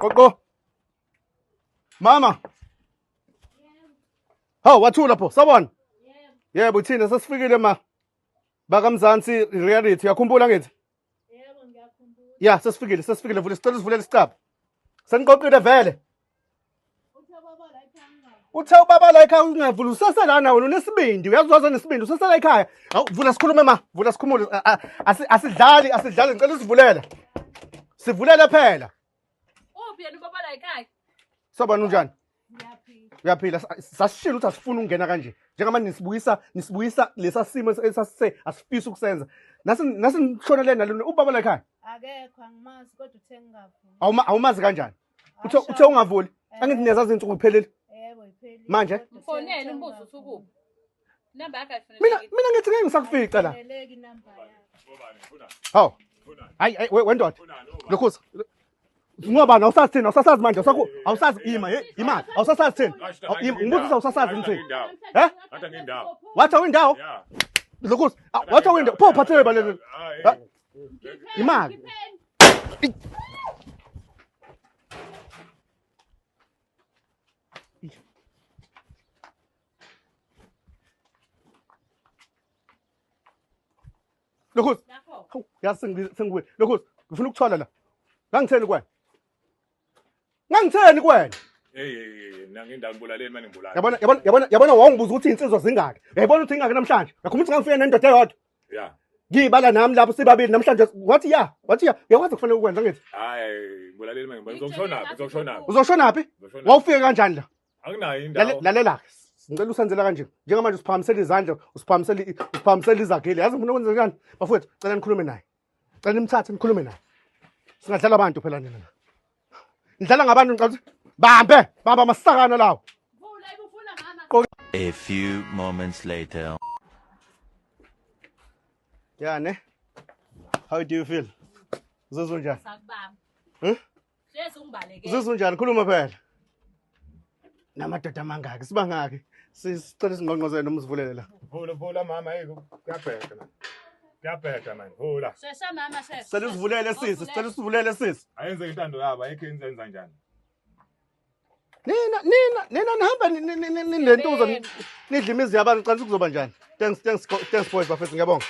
Gogo. Mama. Hawu wathula pho, sabona? Yebo thina sesifikile ma. Bakamzansi reality uyakhumbula ngithi? Yebo ngiyakhumbula. Ya, sesifikile vule sicela sivulele isicaba. Seniqoqile vele. Uthe ubaba la ekhaya ungavula usaselana wena unesibindi uyazwaza nesibindi usasela ekhaya. Hawu vula sikhulume ma, vula sikhumule asidlali ngicela usivulele. Sivulele phela. Uphi yena ubaba la ekhaya? Sabona unjani? Ngiyaphila. Uyaphila sasishila ukuthi asifuna ukungena kanje. Njengamanje nisibuyisa lesa simo esasise asifisa ukusenza. Nasi nishonele nalo ubaba la ekhaya. Akekho angimazi kodwa uthe ngingavuli. Awumazi kanjani? Uthe ungavuli. Angithi niyazazi insuku iphelile. Yebo ipheli. Manje? Mfonele umbuzo usukuphi? Namba yakhe Mina ngithi ngeke ngisakufica la. Eleki namba yakhe. Hawu. Hayi wendoda. Lokhuza. Ngobani awusasazi manje awusazi imali awusasazi thina. Ngibuzisa awusasazi ngithini? Hata ngindawo. Wathi awindawo? Yeah. Lokhuza. Wathi awindawo. Pho phathele balele. Imali. Lokhuza. Hawu yasengiwe. Lokhuza. Ngifuna ukuthola la. Ngangitheni kwena? Ngangitheni kwena? Nangindawo ngibulaleni manje ngibulala. Yabona wangibuza ukuthi insizwa zingaki. Uyayibona ukuthi ingaki namhlanje? Ngakhumbula ukuthi ngangifika nendoda eyodwa. Yeah. Ngibala nami lapho sibabili namhlanje. Wathi ya. Uyakwazi kufanele ukwenza ngithi. Hayi ngibulaleni manje ngizokushonaphi? Uzoshonaphi? Wawufike kanjani la? Anginayo indawo. Lalela. Ngicela usenzela kanje. Njengamanje usiphakamisela izandla, usiphakamisela izakhile. Yazi ngifuna ukwenza kanjani? Bafowethu, cela nikhulume naye. Cela nimthathe nikhulume naye. Singadlala abantu phela nina. Nidlala ngabantu ngicela bamba amasakana lawo. Vula ibufuna mama. A few moments later. Yeah, ne? How do you feel? Uzizwa njani? Sakubamba. Sese ungibaleke. Uzizwa njani? Khuluma phela. Namadoda amangaki? Sibangaki? Sicela singqongqozele noma usivulele la. Vula mama kuyabheka man. Kuyabheka man. Vula. Sesa mama sesa. Sicela usivulele sisi. Ayenze intando yabo ayikho enzenza njani. Nina nihamba ninentuzo nidla imizi yabantu ngicela ukuzoba njani? Thanks boys bafethu ngiyabonga.